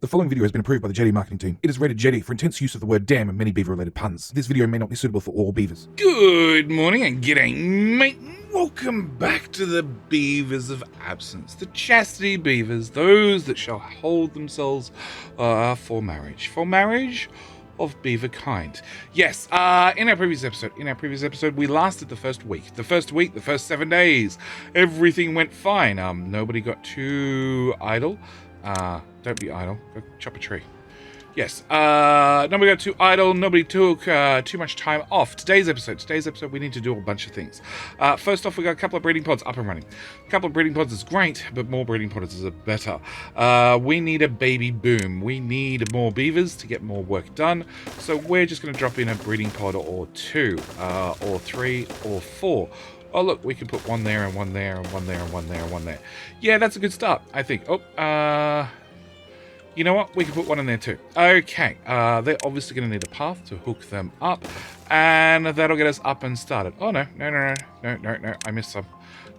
The following video has been approved by the Jetty marketing team. It is rated Jetty for intense use of the word damn and many beaver-related puns. This video may not be suitable for all beavers. Good morning and g'day, mate. Welcome back to the Beavers of Absence, the chastity beavers, those that shall hold themselves for marriage of beaver kind. Yes, in our previous episode, we lasted the first week, the first 7 days. Everything went fine. Nobody got too idle. Don't be idle. Go chop a tree. Yes. Nobody got too idle. Nobody took too much time off. Today's episode, we need to do a bunch of things. First off, we got a couple of breeding pods up and running. A couple of breeding pods is great, but more breeding pods is better. We need a baby boom. We need more beavers to get more work done. So we're just going to drop in a breeding pod or two, or three, or four. Oh, look, we can put one there and one there and one there and one there and one there. Yeah, that's a good start, I think. Oh, you know what? We can put one in there too. Okay, they're obviously going to need a path to hook them up, and that'll get us up and started. Oh, no, I missed some.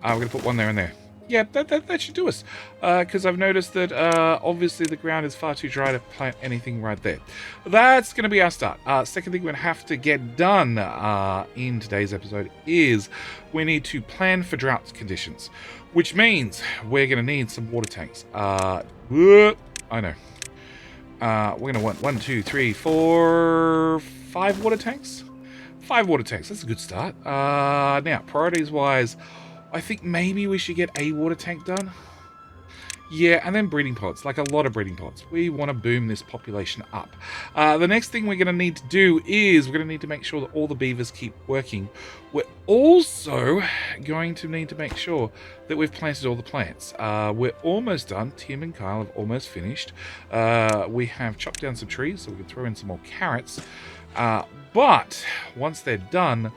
We're going to put one there and there. Yeah, that should do us, because I've noticed that obviously the ground is far too dry to plant anything right there. That's going to be our start. Second thing we're going to have to get done in today's episode is we need to plan for drought conditions, which means we're going to need some water tanks. I know. We're going to want 1, 2, 3, 4, 5 water tanks. 5 water tanks. That's a good start. Now, priorities-wise, I think maybe we should get a water tank done. Yeah, and then breeding pods, like a lot of breeding pods. We want to boom this population up. The next thing we're going to need to do is we're going to need to make sure that all the beavers keep working. We're also going to need to make sure that we've planted all the plants. We're almost done. Tim and Kyle have almost finished. We have chopped down some trees so we can throw in some more carrots. But once they're done...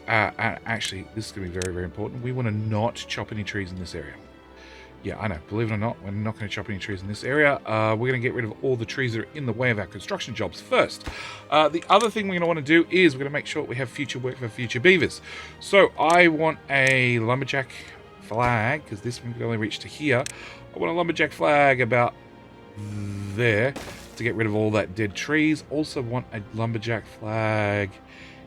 actually, this is going to be very, very important. We want to not chop any trees in this area. Yeah, I know. Believe it or not, we're not going to chop any trees in this area. We're going to get rid of all the trees that are in the way of our construction jobs first. The other thing we're going to want to do is we're going to make sure we have future work for future beavers. So I want a lumberjack flag, because this one can only reach to here. I want a lumberjack flag about there to get rid of all that dead trees. Also want a lumberjack flag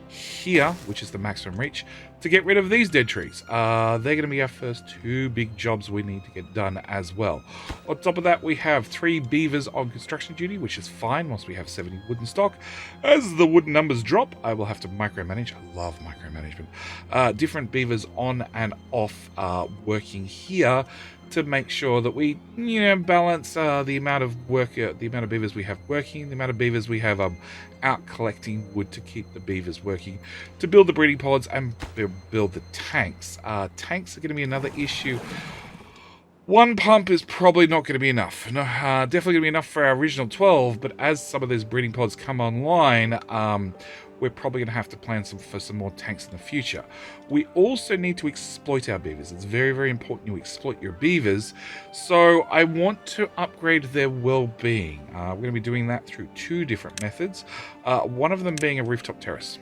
here, which is the maximum reach, to get rid of these dead trees. They're going to be our first 2 big jobs we need to get done as well. On top of that, we have 3 beavers on construction duty, which is fine once we have 70 wooden stock. As the wooden numbers drop, I will have to micromanage. I love micromanagement. Different beavers on and off working here to make sure that we, balance the amount of work, the amount of beavers we have working, the amount of beavers we have out collecting wood to keep the beavers working, to build the breeding pods and build the tanks. Tanks are going to be another issue. 1 pump is probably not going to be enough. No, definitely going to be enough for our original 12, but as some of those breeding pods come online, we're probably going to have to plan for some more tanks in the future. We also need to exploit our beavers. It's very, very important you exploit your beavers. So I want to upgrade their well-being. We're going to be doing that through 2 different methods. One of them being a rooftop terrace.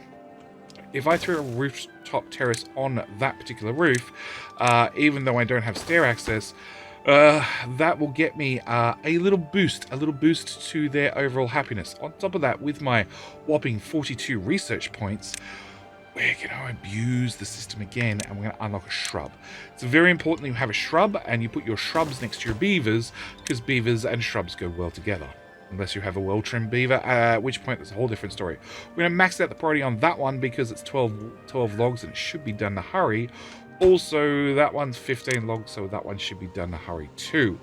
If I throw a rooftop terrace on that particular roof, even though I don't have stair access, that will get me a little boost to their overall happiness. On top of that, with my whopping 42 research points, we're going to abuse the system again, and we're going to unlock a shrub. It's very important that you have a shrub, and you put your shrubs next to your beavers, because beavers and shrubs go well together. Unless you have a well-trimmed beaver, at which point there's a whole different story. We're going to max out the priority on that one because it's 12 logs and it should be done in a hurry. Also, that one's 15 logs, so that one should be done in a hurry too.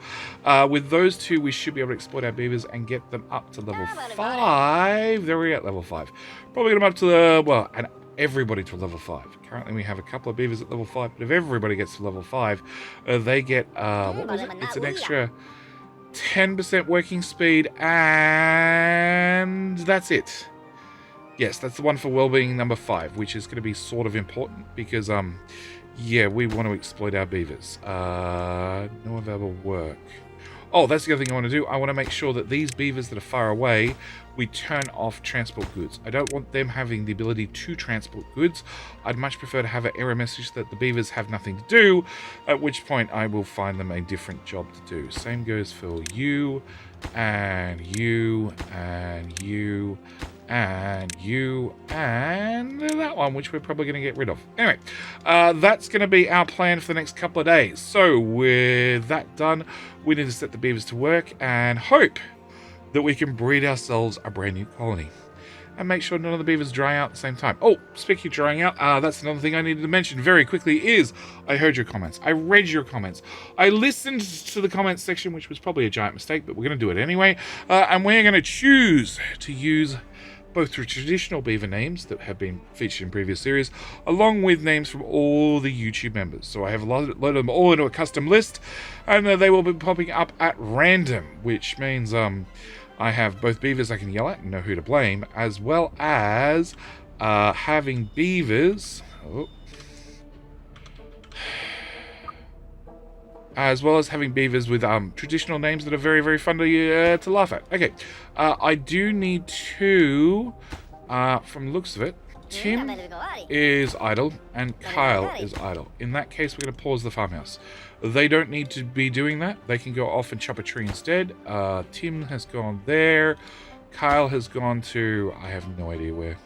With those 2, we should be able to exploit our beavers and get them up to level 5. There we are at level 5. Probably get them up to and everybody to level 5. Currently, we have a couple of beavers at level 5, but if everybody gets to level 5, they get, what was it? It's an extra 10% working speed, and that's it. Yes, that's the one for well-being number 5, which is going to be sort of important because, yeah, we want to exploit our beavers. No available work. Oh, that's the other thing I want to do. I want to make sure that these beavers that are far away, we turn off transport goods. I don't want them having the ability to transport goods. I'd much prefer to have an error message that the beavers have nothing to do, at which point I will find them a different job to do. Same goes for you, and you, and you, and you, and that one, which we're probably going to get rid of. Anyway, that's going to be our plan for the next couple of days. So with that done, we need to set the beavers to work and hope that we can breed ourselves a brand new colony and make sure none of the beavers dry out at the same time. Oh, speaking of drying out, that's another thing I needed to mention very quickly is I heard your comments. I read your comments. I listened to the comments section, which was probably a giant mistake, but we're going to do it anyway. And we're going to choose to use both the traditional beaver names that have been featured in previous series, along with names from all the YouTube members. So I have loaded them all into a custom list, and they will be popping up at random, which means I have both beavers I can yell at and know who to blame, as well as having beavers... as well as having beavers with traditional names that are very, very fun to laugh at. Okay, I do need to, from the looks of it, Tim is idle and Kyle is idle. In that case, we're going to pause the farmhouse. They don't need to be doing that. They can go off and chop a tree instead. Tim has gone there. Kyle has gone to... I have no idea where.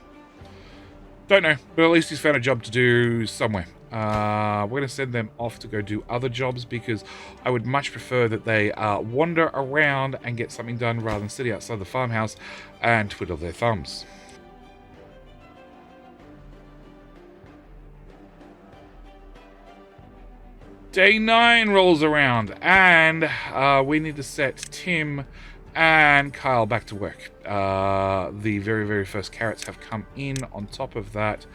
Don't know, but at least he's found a job to do somewhere. We're going to send them off to go do other jobs because I would much prefer that they wander around and get something done rather than sitting outside the farmhouse and twiddle their thumbs. Day 9 rolls around and we need to set Tim and Kyle back to work. The very, very first carrots have come in. On top of that,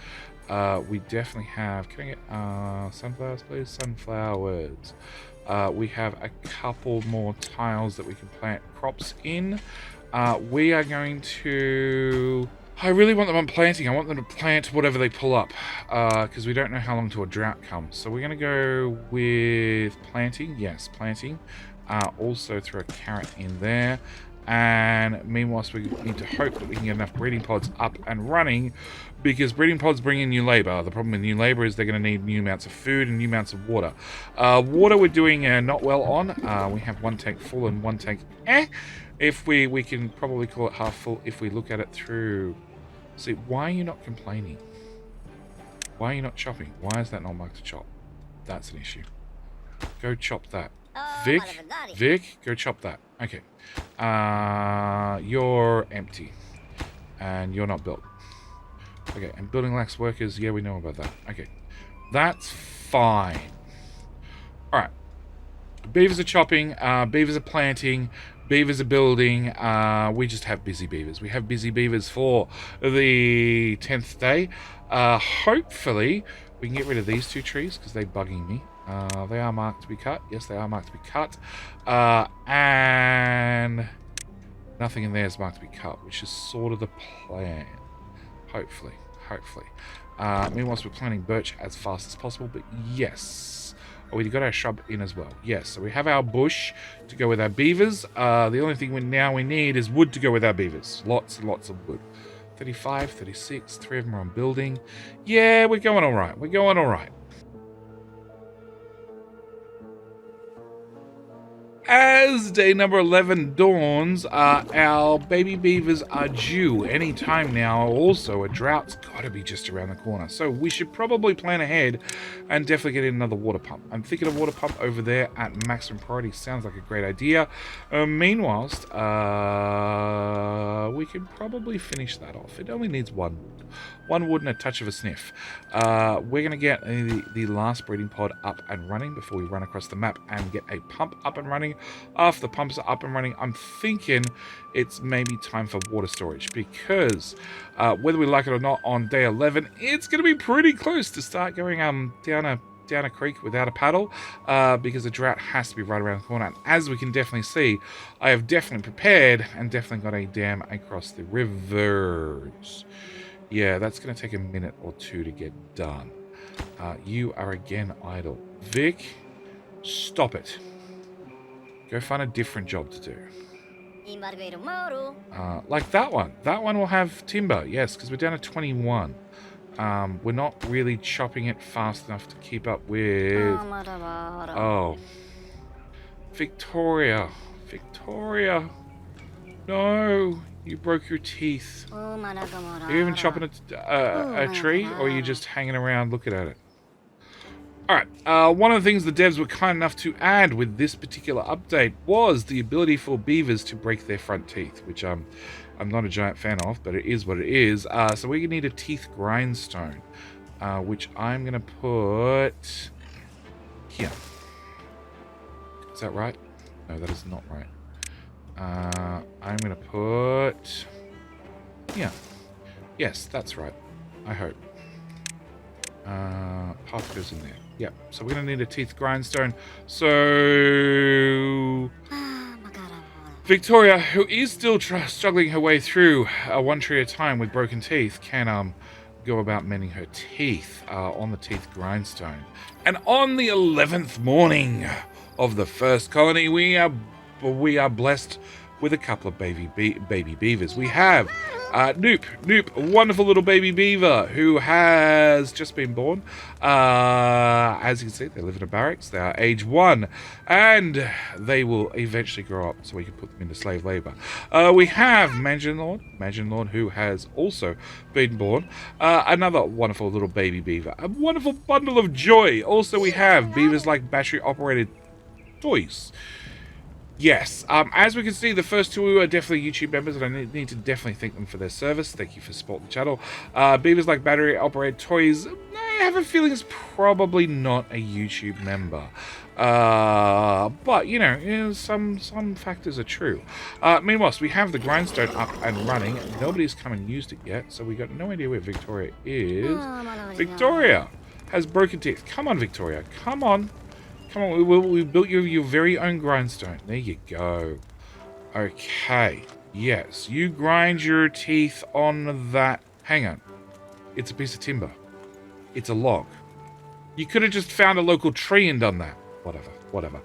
we definitely have... Can I get sunflowers, please? Sunflowers. We have a couple more tiles that we can plant crops in. We are going to... I really want them on planting. I want them to plant whatever they pull up, because we don't know how long till a drought comes. So we're going to go with planting. Yes, planting. Also throw a carrot in there. And meanwhile, we need to hope that we can get enough breeding pods up and running, because breeding pods bring in new labor. The problem with new labor is they're going to need new amounts of food and new amounts of water. Water we're doing not well on. We have one tank full and one tank If we can probably call it half full if we look at it through... See, why are you not complaining? Why are you not chopping? Why is that not marked to chop? That's an issue. Go chop that. Vic, go chop that. Okay. You're empty. And you're not built. Okay, and building lacks workers. Yeah, we know about that. Okay. That's fine. Alright. Beavers are chopping. Beavers are planting. Beavers are building. We just have busy beavers. We have busy beavers for the 10th day. Hopefully, we can get rid of these two trees because they're bugging me. They are marked to be cut. Yes, they are marked to be cut. And nothing in there is marked to be cut, which is sort of the plan. Hopefully. Meanwhile, we're planting birch as fast as possible, but yes. Oh, we got our shrub in as well. Yes, so we have our bush to go with our beavers. The only thing we need is wood to go with our beavers. Lots and lots of wood. 35, 36, 3 of them are on building. Yeah, we're going all right. We're going all right. As day number 11 dawns, our baby beavers are due any time now. Also, a drought's got to be just around the corner. So we should probably plan ahead and definitely get in another water pump. I'm thinking of water pump over there at maximum priority. Sounds like a great idea. Meanwhile, we can probably finish that off. It only needs one wood. One wood and a touch of a sniff. We're going to get the last breeding pod up and running before we run across the map and get a pump up and running. After the pumps are up and running, I'm thinking it's maybe time for water storage, because whether we like it or not, on day 11, it's going to be pretty close to start going down a creek without a paddle, because the drought has to be right around the corner. And as we can definitely see, I have definitely prepared and definitely got a dam across the rivers. Yeah, that's going to take a minute or two to get done. You are again idle. Vic, stop it. Go find a different job to do. Like that one. That one will have timber, yes, because we're down to 21. We're not really chopping it fast enough to keep up with... Oh. Victoria. Victoria. No. You broke your teeth. Are you even chopping a tree, or are you just hanging around looking at it? Alright, one of the things the devs were kind enough to add with this particular update was the ability for beavers to break their front teeth, which I'm not a giant fan of, but it is what it is. So we're going to need a teeth grindstone, which I'm going to put here. Is that right? No, that is not right. I'm going to put here. Yes, that's right. I hope. Path goes in there. Yep. So we're going to need a teeth grindstone. So Victoria, who is still struggling her way through one tree at a time with broken teeth, can go about mending her teeth on the teeth grindstone. And on the 11th morning of the first colony, we are blessed with a couple of baby beavers. We have Noop, a wonderful little baby beaver who has just been born. As you can see, they live in a barracks. They are age 1, and they will eventually grow up so we can put them into slave labor. We have Mansion Lord, who has also been born. Another wonderful little baby beaver. A wonderful bundle of joy. Also, we have beavers like battery-operated toys. Yes, as we can see, the first two are definitely YouTube members, and I need to definitely thank them for their service. Thank you for supporting the channel. Beavers like battery-operated toys, I have a feeling is probably not a YouTube member. But, you know, some factors are true. Meanwhile, we have the grindstone up and running. Nobody's come and used it yet, so we got no idea where Victoria is. Victoria has broken teeth. Come on, Victoria. Come on. Come on, we built you your very own grindstone. There you go. Okay. Yes, you grind your teeth on that. Hang on. It's a piece of timber. It's a log. You could have just found a local tree and done that. Whatever.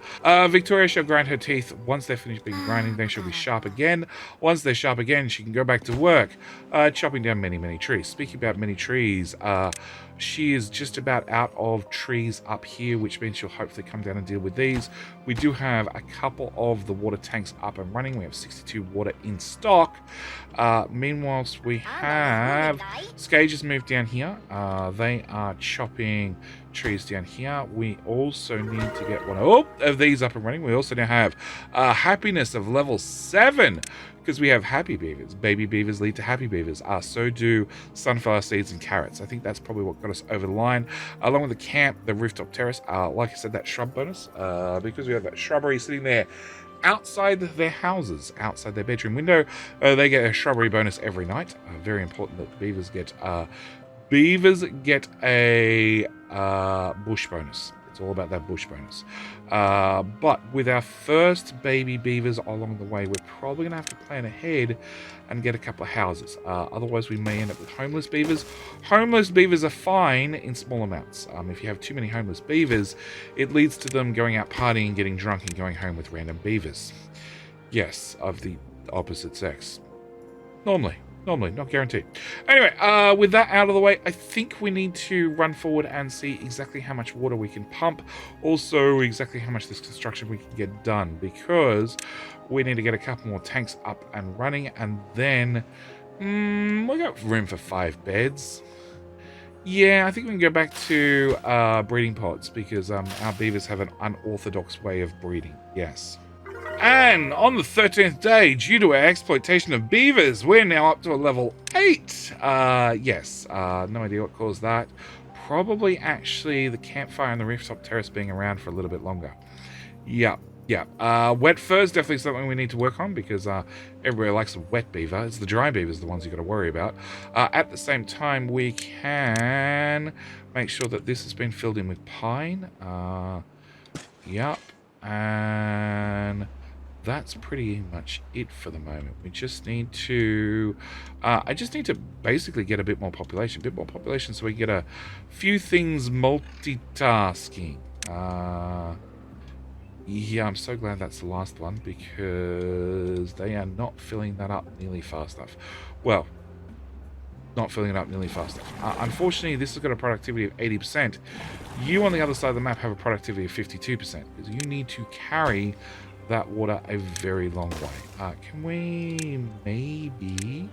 Victoria shall grind her teeth. Once they're finished being grinding, they shall be sharp again. Once they're sharp again, she can go back to work, chopping down many trees. Speaking about many trees, she is just about out of trees up here, which means she'll hopefully come down and deal with these. We do have a couple of the water tanks up and running. We have 62 water in stock. Meanwhile, we have Skages moved down here. They are chopping trees down here. We also need to get one of these up and running. We also now have happiness of level 7, because we have happy beavers. Baby beavers lead to happy beavers. So do sunflower seeds and carrots. I think that's probably what got us over the line. Along with the camp, the rooftop terrace, like I said, that shrub bonus, because we have that shrubbery sitting there outside their houses, outside their bedroom window. They get a shrubbery bonus every night. Very important that beavers get a bush bonus. It's all about that bush bonus. But with our first baby beavers along the way, we're probably going to have to plan ahead and get a couple of houses. Otherwise, we may end up with homeless beavers. Homeless beavers are fine in small amounts. If you have too many homeless beavers, it leads to them going out partying, getting drunk, and going home with random beavers. Yes, of the opposite sex. Normally, not guaranteed. Anyway, with that out of the way, I think we need to run forward and see exactly how much water we can pump. Also, exactly how much this construction we can get done, because we need to get a couple more tanks up and running, and then we got room for 5 beds. Yeah, I think we can go back to breeding pods, because our beavers have an unorthodox way of breeding. Yes. And on the 13th day, due to our exploitation of beavers, we're now up to a level 8. Yes, no idea what caused that. Probably actually the campfire and the rooftop terrace being around for a little bit longer. Yeah. Wet fur is definitely something we need to work on, because everybody likes a wet beaver. It's the dry beavers, the ones you got to worry about. At the same time, we can make sure that this has been filled in with pine. Yep. And that's pretty much it for the moment. We just need to I just need to basically get a bit more population, so we get a few things multitasking. Yeah, I'm so glad that's the last one because they are not filling that up nearly fast enough. Well, not filling it up nearly fast enough. Unfortunately, this has got a productivity of 80%. You on the other side of the map have a productivity of 52% because you need to carry that water a very long way. Can we maybe...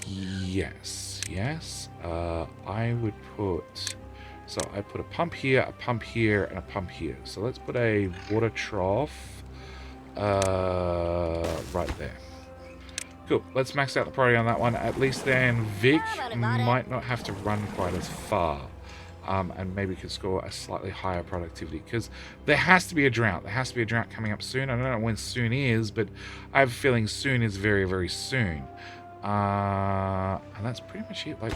Yes. I would put... So I put a pump here, and a pump here. So let's put a water trough right there. Cool. Let's max out the priority on that one. At least then Vic might not have to run quite as far. And maybe could score a slightly higher productivity. Because there has to be a drought. There has to be a drought coming up soon. I don't know when soon is, but I have a feeling soon is very, very soon. And that's pretty much it. Like,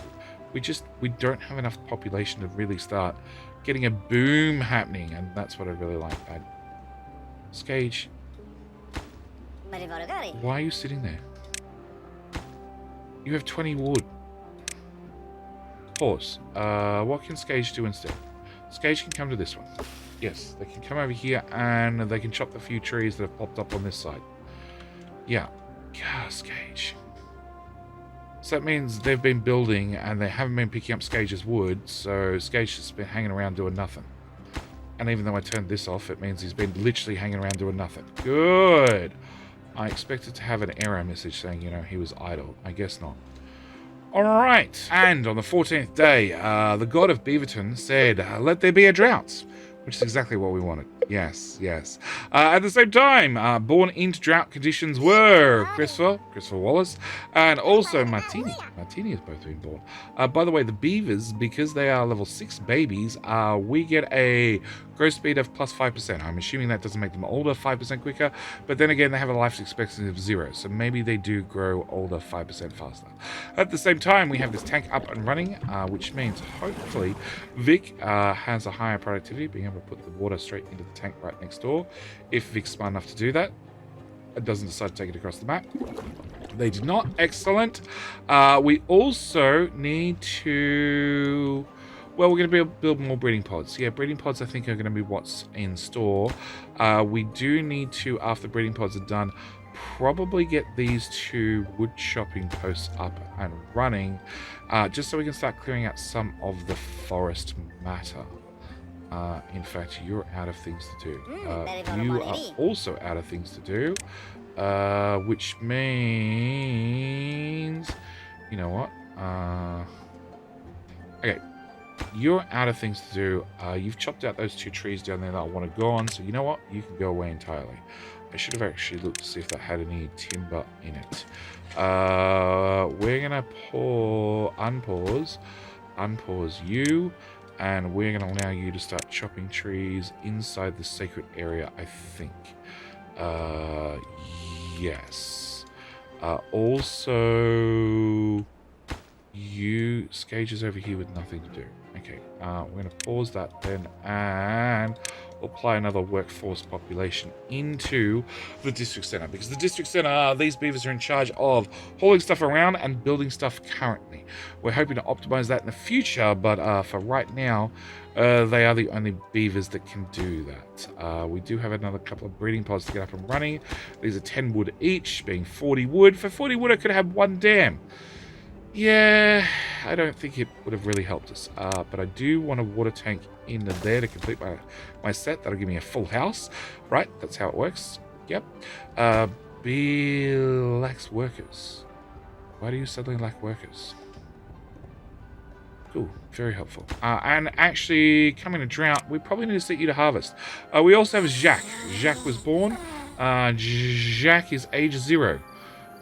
we don't have enough population to really start getting a boom happening, and that's what I really like. Skage, why are you sitting there? You have 20 wood. Pause. What can Skage do instead? Skage can come to this one. Yes, they can come over here and they can chop the few trees that have popped up on this side. Yeah. God, Skage. So that means they've been building and they haven't been picking up Skage's wood, so Skage has been hanging around doing nothing. And even though I turned this off, it means he's been literally hanging around doing nothing. Good! I expected to have an error message saying, you know, he was idle. I guess not. Alright, and on the 14th day, the god of Beaverton said, let there be a drought. Which is exactly what we wanted. Yes. At the same time, born into drought conditions were Christopher Wallace, and also Martini. Martini has both been born. By the way, the Beavers, because they are level 6 babies, we get a growth speed of plus 5%. I'm assuming that doesn't make them older 5% quicker, but then again, they have a life expectancy of 0, so maybe they do grow older 5% faster. At the same time, we have this tank up and running, which means hopefully Vic has a higher productivity, being able to put the water straight into the tank right next door, if Vic's smart enough to do that. It doesn't decide to take it across the map. They did not. Excellent. We also need to... Well, we're going to build more breeding pods. Yeah, breeding pods I think are going to be what's in store. We do need to, after breeding pods are done, probably get these 2 wood chopping posts up and running, just so we can start clearing out some of the forest matter. In fact, you're out of things to do. You are also out of things to do, which means, you know what? Okay, you're out of things to do. You've chopped out those 2 trees down there that I want to go on, so you know what? You can go away entirely. I should have actually looked to see if that had any timber in it. We're gonna unpause you. And we're going to allow you to start chopping trees inside the sacred area, I think. Yes. Also, Skage is over here with nothing to do. Okay, we're going to pause that then, and we'll apply another workforce population into the district center, because the district center, these beavers are in charge of hauling stuff around and building stuff currently. We're hoping to optimize that in the future, but for right now, they are the only beavers that can do that. We do have another couple of breeding pods to get up and running. These are 10 wood each, being 40 wood. For 40 wood, I could have 1 dam. Yeah, I don't think it would have really helped us. But I do want a water tank in there to complete my set. That'll give me a full house. Right, that's how it works. Yep. Lacks workers. Why do you suddenly lack workers? Cool, very helpful. And actually, coming to drought, we probably need to set you to harvest. We also have Jacques. Jacques was born. Jacques is age 0.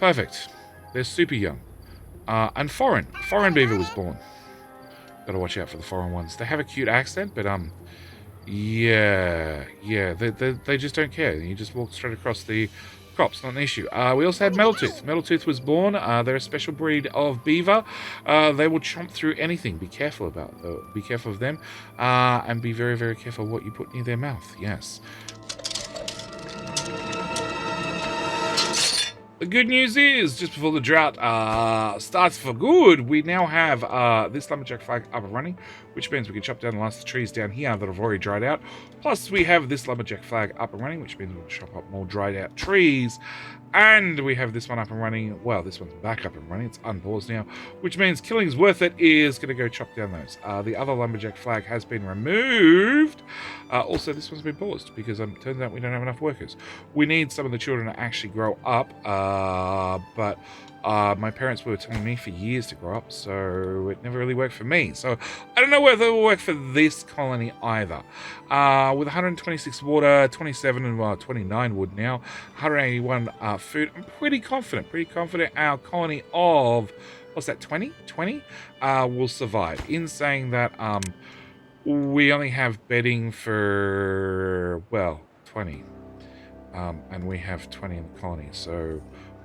Perfect. They're super young. And foreign beaver was born. Gotta watch out for the foreign ones. They have a cute accent, but yeah, they just don't care. You just walk straight across the crops, not an issue. We also had Metaltooth. Metaltooth was born. They're a special breed of beaver. They will chomp through anything. Be careful of them, and be very, very careful what you put near their mouth. Yes. The good news is, just before the drought starts for good, we now have this lumberjack flag up and running, which means we can chop down the last of the trees down here that have already dried out. Plus, we have this lumberjack flag up and running, which means we'll chop up more dried out trees. And we have this one up and running. Well, this one's back up and running. It's unpaused now, which means Killing's Worth It is going to go chop down those. The other lumberjack flag has been removed. Also, this one's been paused because it turns out we don't have enough workers. We need some of the children to actually grow up, but my parents were telling me for years to grow up, so it never really worked for me. So I don't know whether it will work for this colony either. With 126 water, 27 and 29 wood now, 181 food, I'm pretty confident our colony of, what's that, 20 will survive. In saying that, we only have bedding for, well, 20, and we have 20 in the colony, so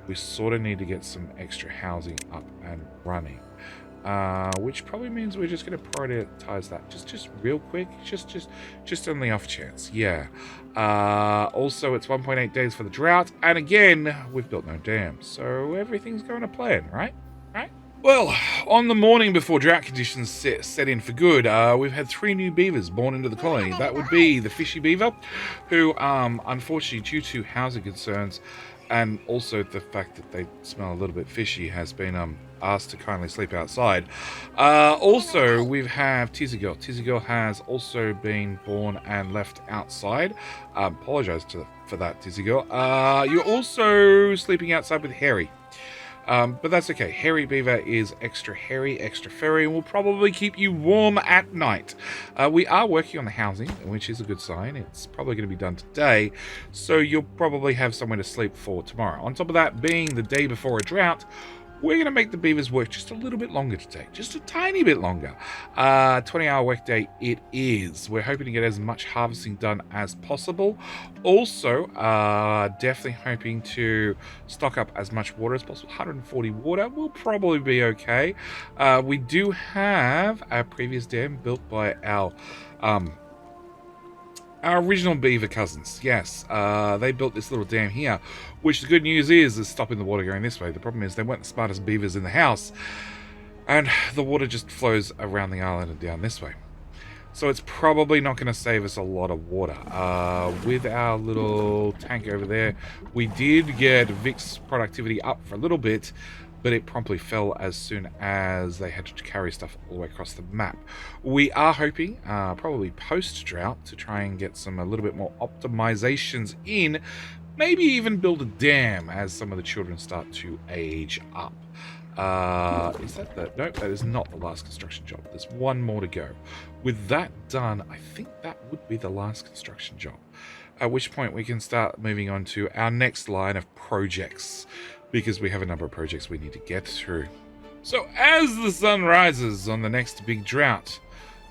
we sort of need to get some extra housing up and running, which probably means we're just going to prioritize that just real quick, just on the off chance. Yeah. Also, it's 1.8 days for the drought, and again, we've built no dams, so everything's going to plan, right? Well, on the morning before drought conditions set in for good, we've had 3 new beavers born into the colony. That would be the fishy beaver, who, unfortunately, due to housing concerns, and also the fact that they smell a little bit fishy, has been asked to kindly sleep outside. Also, we have Tizzy Girl. Tizzy Girl has also been born and left outside. Apologise for that, Tizzy Girl. You're also sleeping outside with Harry. But that's okay. Hairy Beaver is extra hairy, extra furry, and will probably keep you warm at night. We are working on the housing, which is a good sign. It's probably going to be done today, so you'll probably have somewhere to sleep for tomorrow. On top of that, being the day before a drought, we're going to make the beavers work just a little bit longer today. Just a tiny bit longer. 20-hour workday it is. We're hoping to get as much harvesting done as possible. Also, definitely hoping to stock up as much water as possible. 140 water will probably be okay. We do have our previous dam built by our original beaver cousins. Yes, they built this little dam here, which the good news is stopping the water going this way. The problem is they weren't the smartest beavers in the house, and the water just flows around the island and down this way. So it's probably not going to save us a lot of water. With our little tank over there, we did get Vic's productivity up for a little bit, but it promptly fell as soon as they had to carry stuff all the way across the map. We are hoping, probably post-drought, to try and get a little bit more optimizations in, maybe even build a dam as some of the children start to age up. Is that the... Nope, that is not the last construction job. There's one more to go. With that done, I think that would be the last construction job. At which point we can start moving on to our next line of projects, because we have a number of projects we need to get through. So as the sun rises on the next big drought,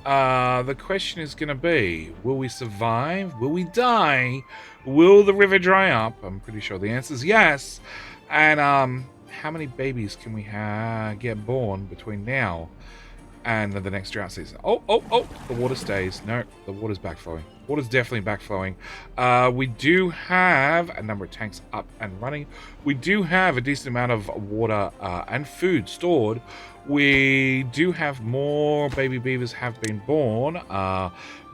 the question is going to be, will we survive? Will we die? Will the river dry up? I'm pretty sure the answer is yes. And how many babies can we get born between now and the next drought season? Oh, the water stays. No, the water's backflowing. Water's definitely backflowing. We do have a number of tanks up and running. We do have a decent amount of water and food stored. We do have more baby beavers have been born.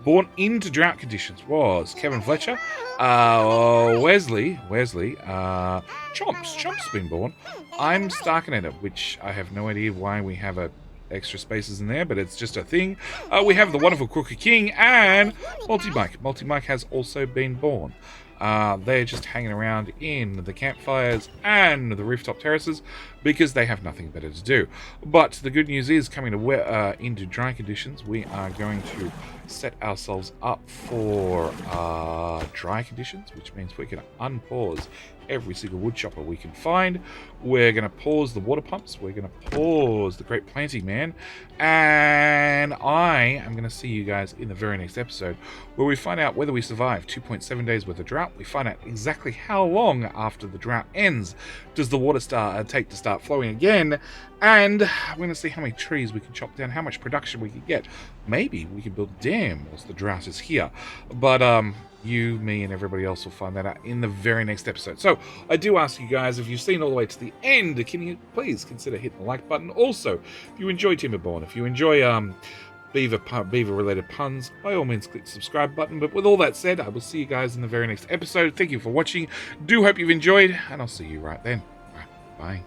Born into drought conditions was Kevin Fletcher, Wesley, Chomp's been born. I'm Starkinator, which I have no idea why we have extra spaces in there, but it's just a thing. We have the wonderful Crooker King and Multi-Mike. Multi-Mike has also been born. They're just hanging around in the campfires and the rooftop terraces because they have nothing better to do. But the good news is, coming to into dry conditions, we are going to set ourselves up for dry conditions, which means we're going to unpause every single wood chopper we can find. We're going to pause the water pumps. We're going to pause the Great Planting Man. And I am going to see you guys in the very next episode, where we find out whether we survive 2.7 days worth of drought. We find out exactly how long after the drought ends does the water take to start flowing again. And we're going to see how many trees we can chop down, how much production we can get. Maybe we can build a dam whilst the drought is here. But you, me, and everybody else will find that out in the very next episode. So I do ask you guys, if you've seen all the way to the end, can you please consider hitting the like button? Also, if you enjoy Timberborn, if you enjoy beaver-related puns, by all means click the subscribe button. But with all that said, I will see you guys in the very next episode. Thank you for watching. Do hope you've enjoyed, and I'll see you right then. Bye.